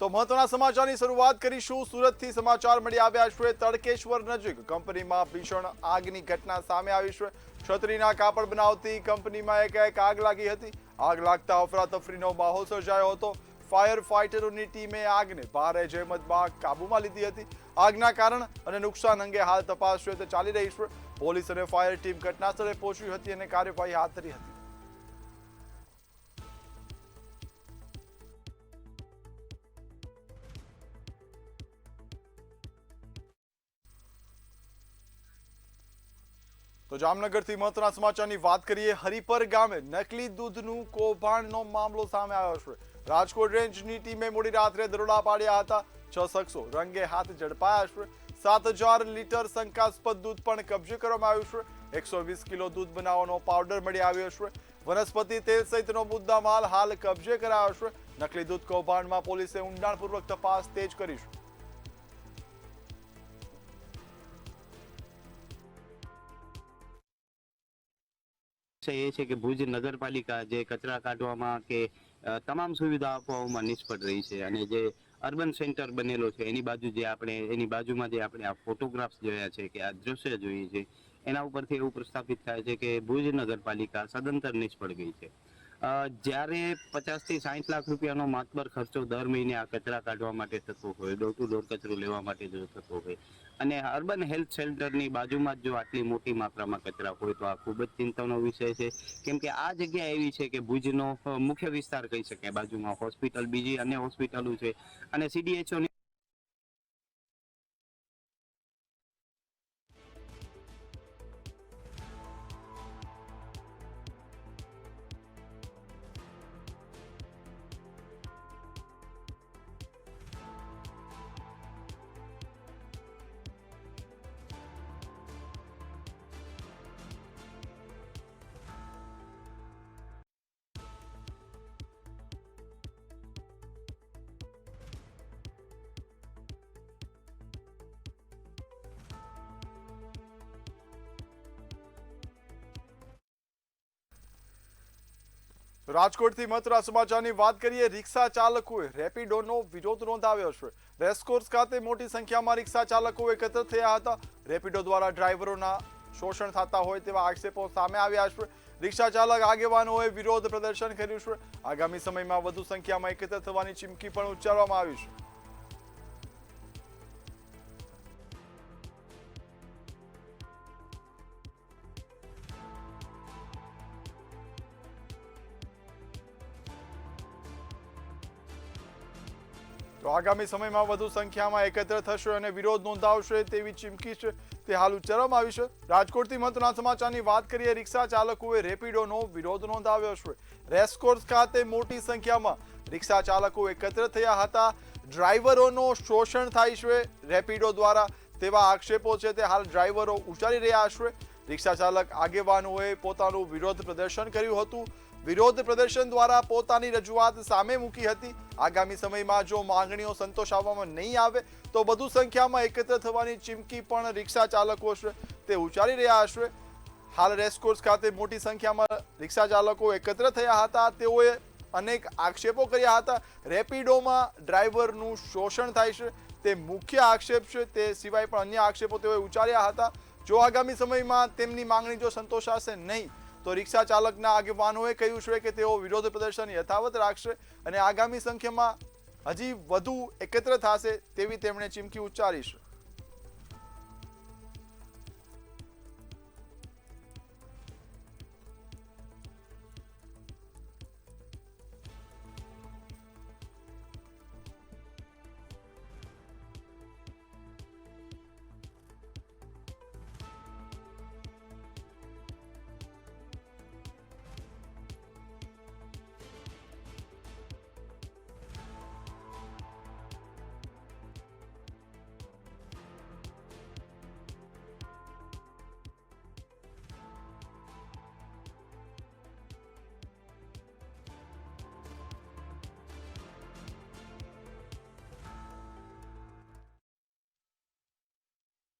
તો મહત્વના સમાચારની શરૂઆત કરીશું સુરતથી સમાચાર મળી આવ્યા છે તડકેશ્વર નજીક કંપનીમાં ભીષણ આગની ઘટના સામે આવી છે છત્રીના કાપડ બનાવતી કંપનીમાં એકાએક આગ લાગી હતી આગ લાગતા અફરાતફરીનો માહોલ સર્જાયો હતો ફાયર ફાઇટરોની ટીમે આગને ભારે જહેમતમાં કાબૂમાં લીધી હતી આગના કારણ અને નુકસાન અંગે હાલ તપાસ ચાલી રહી છે પોલીસ અને ફાયર ટીમ ઘટનાસ્થળે પહોંચી હતી અને કાર્યવાહી હાથ ધરી હતી તો જામનગરથી મહત્વના સમાચારની વાત કરીએ હરિપર ગામે નકલી દૂધનું કૌભાંડનો મામલો સામે આવ્યો છે રાજકોટ રેન્જની ટીમે મોડી રાત્રે દરોડા પાડ્યા હતા 6 શખ્સો રંગે હાથ ઝડપાયા છે 7000 લીટર શંકાસ્પદ દૂધ પણ કબજે કરવામાં આવ્યું છે 120 કિલો દૂધ બનાવવાનો પાવડર મળી આવ્યો છે વનસ્પતિ તેલ સહિતનો મુદ્દામાલ હાલ કબજે કરાયો છે નકલી દૂધ કૌભાંડમાં પોલીસે ઊંડાણપૂર્વક તપાસ તેજ કરી છે એ છે કે ભુજ નગરપાલિકા જે કચરા કાઢવામાં કે તમામ સુવિધા આપવામાં નિષ્ફળ રહી છે અને જે અર્બન સેન્ટર બનેલો છે એની બાજુમાં જે આપણે આ ફોટોગ્રાફ્સ જોયા છે કે આ દ્રશ્ય જોઈએ છે એના ઉપરથી એવું પ્રસ્થાપિત થાય છે કે ભુજ નગરપાલિકા સદંતર નિષ્ફળ ગઈ છે જ્યારે 50 થી 60 લાખ રૂપિયાનો માતબર ખર્ચો દર મહિને આ કચરા કાઢવા માટે થતો હોય ડોર ટુ ડોર કચરો લેવા માટે જો થતો હોય અને અર્બન હેલ્થ સેન્ટરની બાજુમાં જ જો આટલી મોટી માત્રામાં કચરા હોય તો આ ખૂબ જ ચિંતાનો વિષય છે કેમ કે આ જગ્યા એવી છે કે ભુજનો મુખ્ય વિસ્તાર કહી શકાય બાજુમાં હોસ્પિટલ બીજી અન્ય હોસ્પિટલો છે અને CDHO રાજકોટથી મહત્વના સમાચારની વાત કરીએ રિક્ષા ચાલકોએ રેપિડોનો વિરોધ નોંધાવ્યો છે રેસકોર્સ ખાતે મોટી સંખ્યામાં રિક્ષા ચાલકો એકત્ર થયા હતા રેપિડો દ્વારા ડ્રાઈવરોના શોષણ થતા હોય તેવા આક્ષેપો સામે આવ્યા છે રિક્ષા ચાલક આગેવાનોએ વિરોધ પ્રદર્શન કર્યું છે આગામી સમયમાં વધુ સંખ્યામાં એકત્ર થવાની ચીમકી પણ ઉચ્ચારવામાં આવી છે તો આગામી સમયમાં વધુ સંખ્યામાં એકત્ર થશે અને વિરોધ નોંધાવશે તેવી ચીમકી છે તે હાલ ઉચ્ચારવામાં આવી છે રાજકોટથી મહત્વના સમાચારની વાત કરીએ રિક્ષા ચાલકોએ રેપિડોનો વિરોધ નોંધાવ્યો છે રેસકોર્સ ખાતે મોટી સંખ્યામાં રિક્ષા ચાલકો એકત્ર થયા હતા ડ્રાઈવરોનો શોષણ થાય છે રેપિડો દ્વારા તેવા આક્ષેપો છે તે હાલ ડ્રાઈવરો ઉચ્ચારી રહ્યા છે રિક્ષા ચાલક આગેવાનોએ પોતાનું વિરોધ પ્રદર્શન કર્યું હતું વિરોધ પ્રદર્શન દ્વારા પોતાની રજૂઆત સામે મૂકી હતી આગામી સમયમાં જો માંગણીઓ સંતોષવામાં નહીં આવે તો વધુ સંખ્યામાં એકત્ર થવાની ચીમકી પણ રિક્ષા ચાલકો છે તે ઉચ્ચારી રહ્યા છે હાલ રેસકોર્સ ખાતે મોટી સંખ્યામાં રિક્ષા ચાલકો એકત્ર થયા હતા તેઓએ અનેક આક્ષેપો કર્યા હતા રેપિડોમાં ડ્રાઈવરનું શોષણ થાય છે તે મુખ્ય આક્ષેપ છે તે સિવાય પણ અન્ય આક્ષેપો તેઓએ ઉચ્ચાર્યા હતા જો આગામી સમયમાં તેમની માંગણી જો સંતોષાશે નહીં તો રિક્ષા ચાલકના આગેવાનોએ કહ્યું છે કે તેઓ વિરોધ પ્રદર્શન યથાવત રાખશે અને આગામી સંખ્યામાં હજી વધુ એકત્ર થશે તેવી તેમણે ચીમકી ઉચ્ચારી છે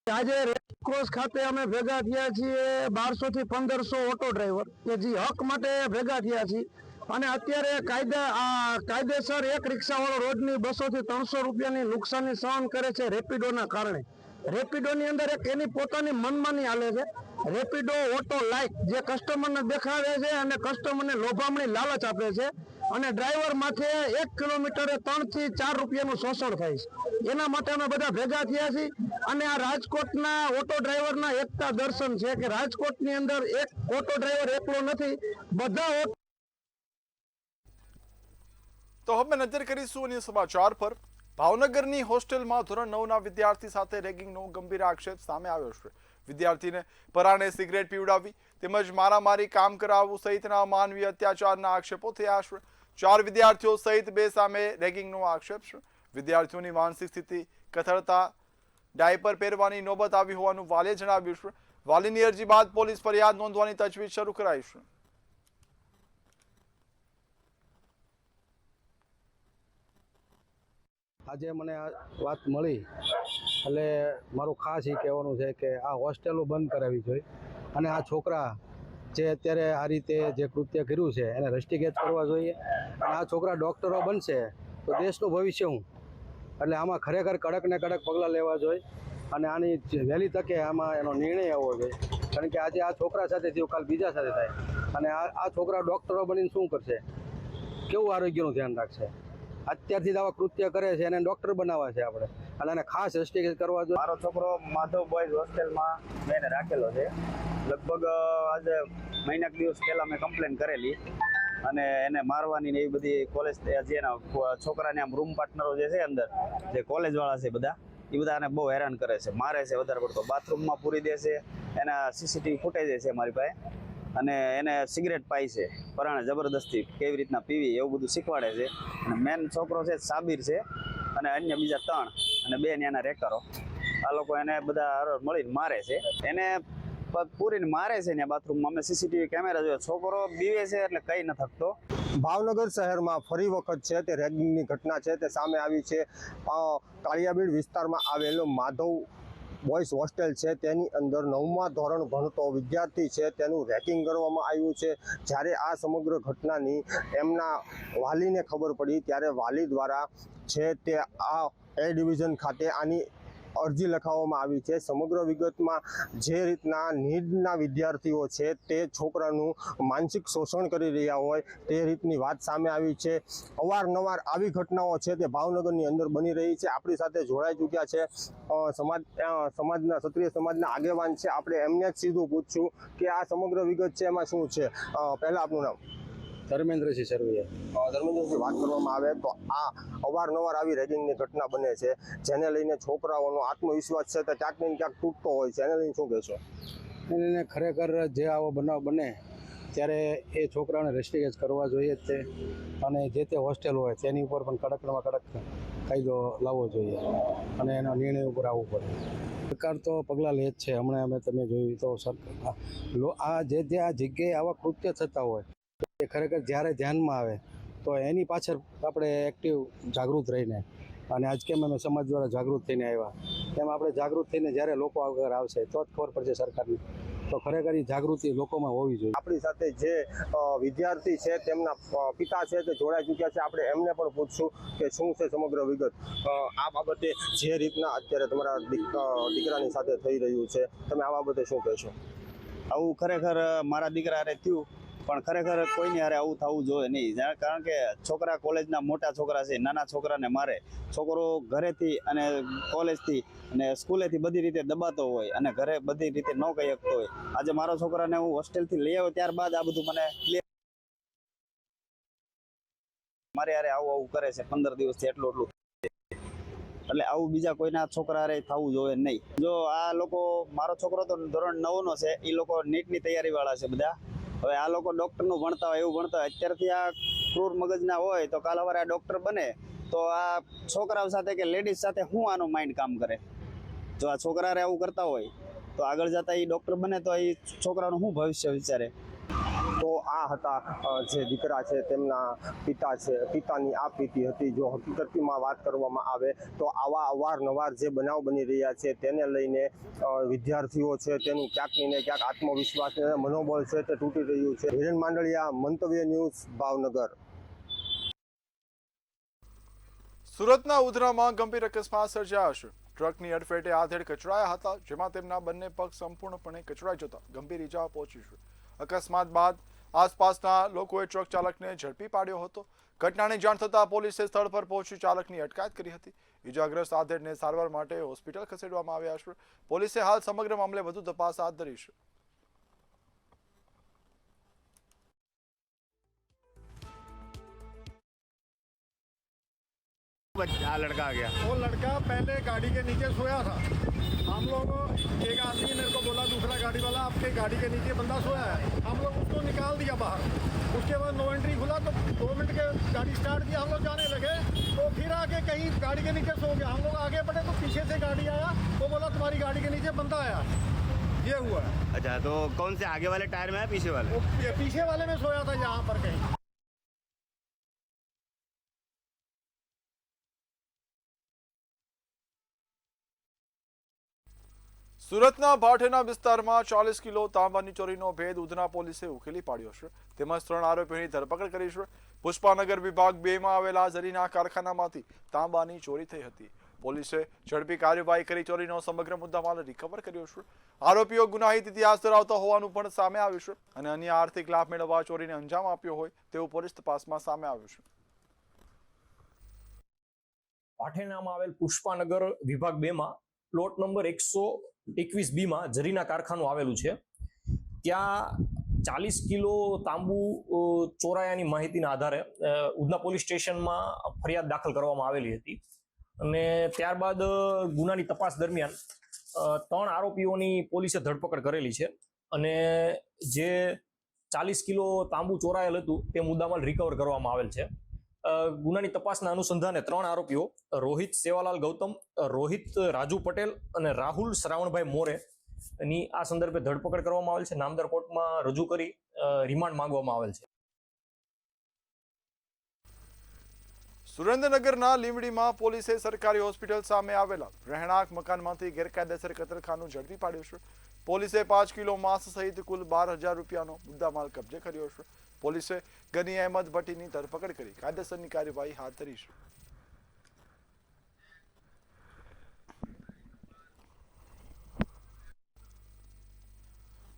આજે રેસકોર્સ ખાતે અમે ભેગા થયા છીએ 1200 થી 1500 ઓટો ડ્રાઈવર કે જે હક માટે ભેગા થયા છીએ અને અત્યારે કાયદેસર એક રિક્ષાવાળો રોજની 200 થી 300 રૂપિયાની નુકસાની સહન કરે છે રેપિડોના કારણે. રેપિડોની અંદર એક એની પોતાની મનમાની હાલે છે. રેપિડો ઓટો લાઇક જે કસ્ટમરને દેખાડે છે અને કસ્ટમરને લોભામણી લાલચ આપે છે અને ડ્રાઈવર માથે 1 કિલોમીટરે 3 થી 4 રૂપિયાનું શોષણ થાય છે. એના માટે અમે બધા ભેગા થયા છીએ અને આ રાજકોટના ઓટો ડ્રાઈવરના એકતા દર્શન છે કે રાજકોટની અંદર એક ઓટો ડ્રાઈવર એકલો નથી, બધા તો હવે નજર કરીશું અન્ય સમાચાર પર. ભાવનગરની હોસ્ટેલમાં ધોરણ 9ના વિદ્યાર્થી સાથે રેગિંગનો ગંભીર આક્ષેપ સામે આવ્યો છે. વિદ્યાર્થીને પરાણે સિગરેટ પીવડાવી તેમજ મારામારી, કામ કરાવવું સહિતના માનવીય અત્યાચારના આક્ષેપો થયા છે. 4 વિદ્યાર્થીઓ સહિત 2 સામે રેગિંગનો આક્ષેપ છે. વિદ્યાર્થીઓની માનસિક સ્થિતિ કથળતા ડાયપર પહેરવાની નોબત આવી હોવાનું વાલીએ જણાવ્યું છે. વાલીની અરજી બાદ પોલીસ ફરિયાદ નોંધવાની તજવીજ શરૂ કરાઈ છે. આજે મને આ વાત મળી એટલે મારું ખાસ એ કહેવાનું છે કે આ હોસ્ટેલો બંધ કરાવવી જોઈએ અને આ છોકરા જે અત્યારે આ રીતે જે કૃત્ય કર્યું છે એને રસ્ટિકેટ કરવા જોઈએ અને આ છોકરા ડૉક્ટરો બનશે તો દેશનું ભવિષ્ય શું? એટલે આમાં ખરેખર કડક ને કડક પગલાં લેવા જોઈએ અને આની વહેલી તકે આમાં એનો નિર્ણય આવવો જોઈએ. કારણ કે આજે આ છોકરા સાથે થયું, કાલ બીજા સાથે થાય અને આ છોકરા ડૉક્ટરો બનીને શું કરશે? કેવું આરોગ્યનું ધ્યાન રાખશે? અત્યારથી જ આવા કૃત્ય કરે છે એને ડૉક્ટર બનાવવા છે આપણે અને એને ખાસ રસ્ટિકેટ કરવા જોઈએ. મારો છોકરો માધવ બોયઝ હોસ્ટેલમાં મેં એને રાખેલો છે. લગભગ આજે મહિનાક દિવસ પહેલાં મેં કમ્પ્લેન કરેલી અને એને મારવાની ને એવી બધી કોલેજ જે એના છોકરાને આમ રૂમ પાર્ટનરો જે છે અંદર જે કોલેજવાળા છે બધા એ બધા એને બહુ હેરાન કરે છે, મારે છે વધારે પડતો. બાથરૂમમાં પૂરી દે છે, એના સીસીટીવી ફૂટેજ છે મારી પાસે અને એને સિગરેટ પાઈ છે પરાણે જબરદસ્તી કેવી રીતના પીવી એવું બધું શીખવાડે છે. અને મેન છોકરો છે સાબિર છે અને અન્ય બીજા 3 અને 2 ત્યાંના રેકરો. આ લોકો એને બધા મળીને મારે છે, એને પૂરીને મારે છે ત્યાં બાથરૂમમાં. અમે સીસીટીવી કેમેરા જોયો, છોકરો બીવે છે એટલે કઈ ન થકતો. ભાવનગર શહેરમાં ફરી વખત છે તે રેગિંગની ઘટના છે તે સામે આવી છે. કાળિયાબીડ વિસ્તારમાં આવેલો માધવ બોયઝ હોસ્ટેલ છે તેની અંદર 9મા ધોરણ ભણતો વિદ્યાર્થી છે તેનું રેગિંગ કરવામાં આવ્યું છે. જ્યારે આ સમગ્ર ઘટનાની એમના વાલીને ખબર પડી ત્યારે વાલી દ્વારા છે તે આ એ ડિવિઝન ખાતે આની અરજી લખાવવામાં આવી છે. સમગ્ર વિગતમાં જે રીતના નીડના વિદ્યાર્થીઓ છે તે છોકરાનું માનસિક શોષણ કરી રહ્યા હોય તે રીતની વાત સામે આવી છે. અવારનવાર આવી ઘટનાઓ છે તે ભાવનગરની અંદર બની રહી છે. આપણી સાથે જોડાઈ ચૂક્યા છે સમાજના ક્ષત્રિય સમાજના આગેવાન છે. આપણે એમને જ સીધું પૂછશું કે આ સમગ્ર વિગત છે એમાં શું છે. પહેલાં આપનું નામ? ધર્મેન્દ્રસિંહ સરવૈયા. ધર્મેન્દ્રસિંહ, વાત કરવામાં આવે તો આ અવારનવાર આવી રેગિંગની ઘટના બને છે જેને લઈને છોકરાઓનો આત્મવિશ્વાસ છે તે ક્યાંક ને ક્યાંક તૂટતો હોય છે, એને લઈને શું કહેશો? એને ખરેખર જે આવો બનાવ બને ત્યારે એ છોકરાઓને રસ્ટિકેટ કરવા જોઈએ જ તે અને જે તે હોસ્ટેલ હોય તેની ઉપર પણ કડકમાં કડક કાયદો લાવવો જોઈએ અને એના નિર્ણય ઉપર આવવું પડે. સરકાર તો પગલાં લે જ છે. હમણાં અમે તમે જોયું તો સરકાર આ જે આ જગ્યાએ આવા કૃત્ય થતા હોય એ ખરેખર જ્યારે ધ્યાનમાં આવે તો એની પાછળ આપણે એક્ટિવ જાગૃત રહીને અને આજ કેમ અમે સમાજ દ્વારા જાગૃત થઈને આવ્યા તેમ આપણે જાગૃત થઈને જ્યારે લોકો આગળ આવશે તો જ ખબર પડશે સરકારને. તો ખરેખર એ જાગૃતિ લોકોમાં હોવી જોઈએ. આપણી સાથે જે વિદ્યાર્થી છે તેમના પિતા છે તે જોડાઈ ચૂક્યા છે. આપણે એમને પણ પૂછશું કે શું છે સમગ્ર વિગત. આ બાબતે જે રીતના અત્યારે તમારા દીકરાની સાથે થઈ રહ્યું છે તમે આ બાબતે શું કહેશો? આવું ખરેખર મારા દીકરા હારે થયું પણ ખરેખર કોઈની હારે આવું થવું જોઈએ નહીં. કારણ કે છોકરા કોલેજના મોટા છોકરા છે, નાના છોકરાને મારે. છોકરો ઘરેથી અને કોલેજથી અને સ્કૂલેથી બધી રીતે દબાતો હોય અને ઘરે બધી રીતે ન કહી શકતો હોય. આજે મારો છોકરાને હું હોસ્ટેલથી લઈ આવ્યો ત્યારબાદ આ બધું મને મારે હારે આવું કરે છે 15 દિવસથી એટલું. એટલે આવું બીજા કોઈના છોકરા હારે થવું જોઈએ નહીં. જો આ લોકો, મારો છોકરો તો ધોરણ 9નો છે, એ લોકો નીટની તૈયારી વાળા છે બધા. હવે આ લોકો ડૉક્ટરનું ભણતા હોય એવું ભણતા હોય. અત્યારથી આ ક્રૂર મગજના હોય તો કાલ સવારે આ ડૉક્ટર બને તો આ છોકરાઓ સાથે કે લેડીઝ સાથે શું આનું માઇન્ડ કામ કરે? જો આ છોકરાને આવું કરતા હોય તો આગળ જતા એ ડૉક્ટર બને તો એ છોકરાનું શું ભવિષ્ય વિચારે? તો તો આ હતા જે દીકરા છે તેમના પિતાની આ પીતી હતી. જો હકીકતમાં વાત કરવામાં આવે તો આવા અવારનવાર જે બનાવ બની રહ્યા છે તેને લઈને વિદ્યાર્થીઓ છે તેનું ક્યાંક ને ક્યાંક આત્મવિશ્વાસ અને મનોબળ છે તે તૂટી રહ્યું છે. હિરેન માંડલિયા, મંતવ્ય ન્યૂઝ, ભાવનગર. સુરતના ઉધનામાં ગંભીર અકસ્માત સર્જાયો છે. ટ્રકની અડફેટે આધેડ કચડાયા હતા, જેમાં તેમના બંને પગ સંપૂર્ણપણે કચડાઈ જતા ગંભીર ઈજા પહોંચી છે. અકસ્માત બાદ આસપાસના લોકોએ ટ્રક ચાલકને ઝડપી પાડ્યો હતો. ઘટનાની જાણ થતાં પોલીસે સ્થળ પર પહોંચી ચાલકની અટકાયત કરી હતી. ઈજાગ્રસ્ત આધેડને સારવાર માટે હોસ્પિટલ ખસેડવામાં આવ્યા છે. પોલીસે હાલ સમગ્ર મામલે વધુ તપાસ હાથ ધરી છે. लड़का आ गया। वो लड़का पहले गाड़ी के नीचे सोया था। हम लोग एक आदमी मेरे को बोला, दूसरा गाड़ी वाला, आपके गाड़ी के नीचे बंदा सोया है। हम लोग उसको निकाल दिया बाहर। उसके बाद नो एंट्री खुला तो 2 मिनट के गाड़ी स्टार्ट किया, हम लोग जाने लगे तो फिर आके कहीं गाड़ी के नीचे सो गया। हम लोग आगे बढ़े तो पीछे से गाड़ी आया तो बोला तुम्हारी गाड़ी के नीचे बंदा आया। ये हुआ है। अच्छा, तो कौन से आगे वाले टायर में है पीछे वाले? वो पीछे वाले में सोया था यहाँ पर कहीं। સુરતના ભાઠેના વિસ્તારમાં 40 કિલો તાંબાની ચોરીનો ભેદ ઉધના પોલીસે ઉકેલી પાડ્યો છે. તેમજ 3 આરોપીઓની ધરપકડ કરી છે. પુષ્પાનગર વિભાગ 2 માં આવેલા ઝરીના કારખાનામાંથી તાંબાની ચોરી થઈ હતી. પોલીસે ઝડપી કાર્યવાહી કરી ચોરીનો સમગ્ર મુદ્દામાલ રિકવર કર્યો છે. આરોપીઓ ગુનાહિત ઇતિહાસ ધરાવતા હોવાનું પણ સામે આવ્યું છે અને અન્ય આર્થિક લાભ મેળવવા ચોરીને અંજામ આપ્યો હોય તેવું પોલીસ તપાસમાં સામે આવ્યું છે. ભાઠેનામાં આવેલ પુષ્પાનગર વિભાગ 2 માં પ્લોટ નંબર 121B માં ઝરીના કારખાનું આવેલું છે. ત્યાં 40 કિલો તાંબુ ચોરાયાની માહિતીના આધારે ઉધના પોલીસ સ્ટેશનમાં ફરિયાદ દાખલ કરવામાં આવેલી હતી અને ત્યારબાદ ગુનાની તપાસ દરમિયાન 3 આરોપીઓની પોલીસે ધરપકડ કરેલી છે અને જે 40 કિલો તાંબુ ચોરાયેલ હતું તે મુદ્દામાલ રિકવર કરવામાં આવેલ છે. ગુનાની તપાસના અનુસંધાને 3 આરોપીઓ રોહિત સેવાલાલ ગૌતમ, રોહિત રાજુ પટેલ અને રાહુલ શ્રાવણભાઈ મોરે ની આ સંદર્ભે ધરપકડ કરવામાં આવેલ છે. નામદાર કોર્ટમાં રજૂ કરી રિમાન્ડ માંગવામાં આવેલ છે. સુરેન્દ્રનગરના લીંબડીમાં પોલીસે સરકારી હોસ્પિટલ સામે આવેલા રહેણાંક મકાનમાંથી ગેરકાયદેસર કતલખાનું ઝડપી પાડ્યું છે. પોલીસે 5 કિલો માંસ સહિત કુલ 12,000 રૂપિયાનો મુદ્દામાલ કબજે કર્યો છે. પોલીસે ગની અહેમદ ભટ્ટીની ધરપકડ કરી કાયદેસરની કાર્યવાહી હાથ ધરી છે.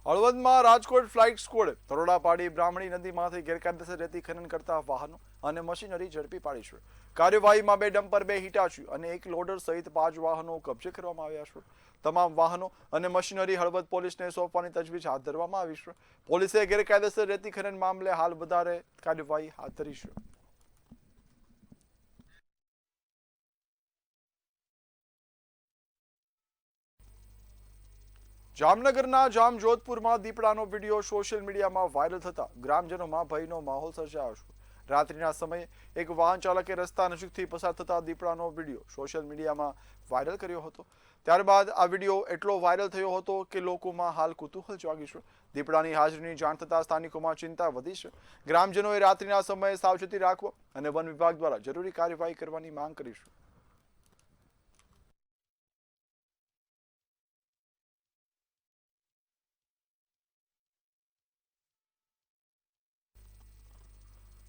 હળવદમાં રાજકોટ ફ્લાઇટ સ્ક્વોડે તરોડા પાડી બ્રાહ્મણી નદીમાંથી ગેરકાયદેસર રેતી ખનન કરતા વાહનો અને મશીનરી ઝડપી પાડી છે. કાર્યવાહીમાં 2 ડમ્પર, 2 હિટાચી અને 1 લોડર સહિત 5 વાહનો કબજે કરવામાં આવ્યા છે. તમામ વાહનો અને મશીનરી હળવદ પોલીસને સોંપવાની તજવીજ હાથ ધરવામાં આવી છે. પોલીસે ગેરકાયદેસર રેતી ખનન મામલે હાલ વધારે કાર્યવાહી હાથ ધરી છે. જામનગરના જામજોધપુરમાં દીપડાનો વિડીયો સોશિયલ મીડિયામાં વાયરલ થતા ગ્રામજનોમાં ભયનો માહોલ સર્જાયો છે. રાત્રિના સમયે એક વાહન ચાલકે રસ્તા નજીકથી પસાર થતા દીપડાનો વિડીયો સોશિયલ મીડિયામાં વાયરલ કર્યો હતો. ત્યારબાદ આ વિડીયો એટલો વાયરલ થયો હતો કે લોકોમાં હાલ કુતૂહલ જાગ્યું છે. દીપડાની હાજરીની જાણ થતાં સ્થાનિકોમાં ચિંતા વધી છે. ગ્રામજનોએ રાત્રિના સમયે સાવચેતી રાખવા અને વન વિભાગ દ્વારા જરૂરી કાર્યવાહી કરવાની માંગ કરી છે.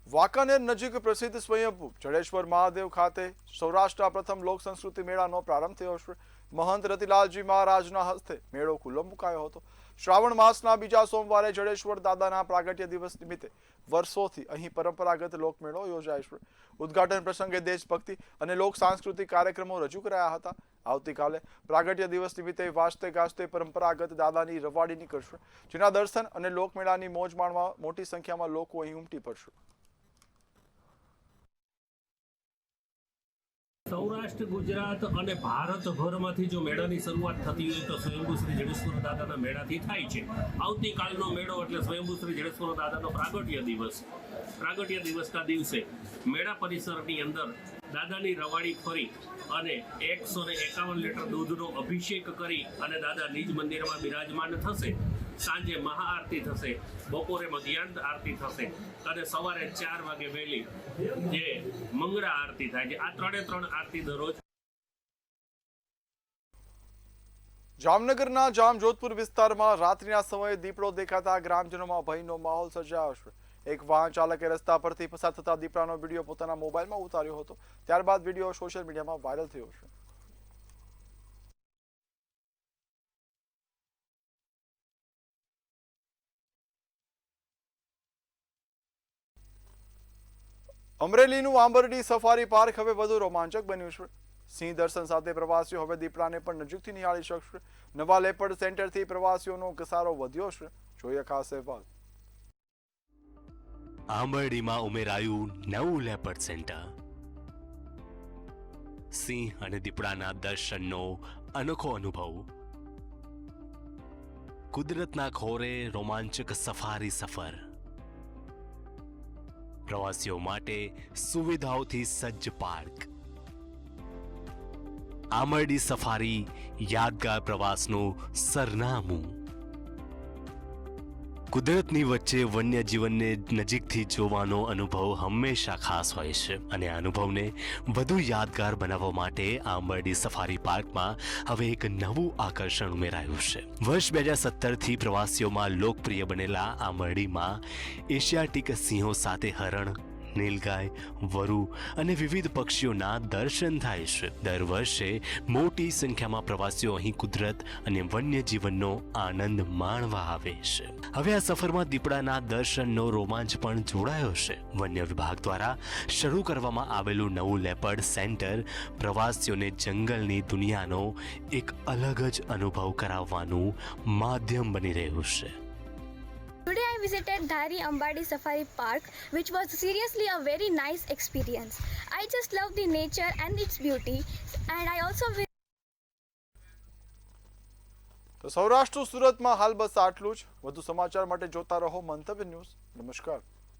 વાંકાનેર નજીક પ્રસિદ્ધ સ્વયંભૂ જડેશ્વર મહાદેવ ખાતે સૌરાષ્ટ્રના પ્રથમ લોક સંસ્કૃતિ મેળાનો પ્રારંભ થયો છે. મહંત રતિલાલજી મહારાજના હસ્તે મેળો ખુલ્લો મુકાયો હતો. શ્રાવણ માસના બીજા સોમવારે જડેશ્વર દાદાના પ્રાગટ્ય દિવસ નિમિત્તે વર્ષોથી અહીં પરંપરાગત લોકમેળો યોજાય છે. ઉદ્ઘાટન પ્રસંગે દેશભક્તિ અને લોક સાંસ્કૃતિક કાર્યક્રમો રજૂ કરાયા હતા. આવતીકાલે પ્રાગટ્ય દિવસ નિમિત્તે વાજતે ગાજતે પરંપરાગત દાદાની રવાડી નીકળશે, જેના દર્શન અને લોકમેળાની મોજ માણવા મોટી સંખ્યામાં લોકો અહીં ઉમટી પડશે. સૌરાષ્ટ્ર, ગુજરાત અને ભારતભરમાંથી જો મેળાની શરૂઆત થતી હોય તો સ્વયંભૂ શ્રી જડેશ્વર દાદાના મેળાથી થાય છે. આવતીકાલનો મેળો એટલે સ્વયંભૂ શ્રી જડેશ્વર દાદાનો પ્રાગટ્ય દિવસ. પ્રાગટ્ય દિવસના દિવસે મેળા પરિસરની અંદર દાદાની રવાડી ફરી અને 151 લીટર દૂધનો અભિષેક કરી અને દાદા નિજ મંદિરમાં બિરાજમાન થશે. સાંજે મહાઆરતી થશે, બપોરે મધ્યાહન આરતી થશે અને સવારે 4 વાગે વહેલી જે મંગળા આરતી થાય છે. આ 3 આરતી દરરોજ. જામનગરના જામજોધપુર વિસ્તારમાં રાત્રિના સમયે દીપડો દેખાતા ગ્રામજનોમાં ભયનો માહોલ સર્જાયો છે. એક વાહન ચાલકે રસ્તા પરથી પસાર થતા દીપડાનો વિડીયો પોતાના મોબાઈલમાં ઉતાર્યો હતો. ત્યારબાદ વિડીયો સોશિયલ મીડિયામાં વાયરલ થયો છે. અમરેલીનું આંબરડી સફારી પાર્ક હવે વધુ રોમાંચક બન્યું છે. સિંહ દર્શન સાથે પ્રવાસીઓ હવે દીપડાને પણ નજીકથી નિહાળી શકશે. નવા લેપર્ડ સેન્ટરથી પ્રવાસીઓનો ઘસારો વધ્યો છે. જોઈએ ખાસ અહેવાલ. આંબરડીમાં ઉમેરાયું નવું લેપર્ડ સેન્ટર. સિંહ અને દીપડાના દર્શનનો અનોખો અનુભવ. કુદરતના ખોરે રોમાંચક સફારી સફર. પ્રવાસીઓ માટે સુવિધાઓથી સજ્જ પાર્ક. આંબરડી સફારી યાદગાર પ્રવાસનું સરનામું. કુદરતની વચ્ચે વન્યજીવનને નજીકથી જોવાનો અનુભવ હંમેશા ખાસ હોય છે અને આ અનુભવને વધુ યાદગાર બનાવવા માટે આંબરડી સફારી પાર્કમાં હવે એક નવું આકર્ષણ ઉમેરાયું છે. વર્ષ 2017થી પ્રવાસીઓમાં લોકપ્રિય બનેલા આંબરડીમાં એશિયાટિક સિંહો સાથે હરણ, નીલગાય, વરુ અને વિવિધ પક્ષીઓના દર્શન થાય છે. દર વર્ષે મોટી સંખ્યામાં પ્રવાસીઓ અહીં કુદરત અને વન્યજીવનનો આનંદ માણવા આવે છે. હવે આ સફરમાં દીપડાના દર્શનનો રોમાંચ પણ જોડાયો છે. વન્ય વિભાગ દ્વારા શરૂ કરવામાં આવેલું નવું લેપર્ડ સેન્ટર પ્રવાસીઓને જંગલની દુનિયાનો એક અલગ જ અનુભવ કરાવવાનું માધ્યમ બની રહ્યું છે. Today I visited Dhari Ambadi Safari Park, which was seriously a very nice experience. I just love the nature and its beauty, and I also તો સૌરાષ્ટ્ર સુરતમાં હાલ બસ આટલું જ. વધુ સમાચાર માટે જોતા રહો મંતવ્ય ન્યૂઝ. નમસ્કાર.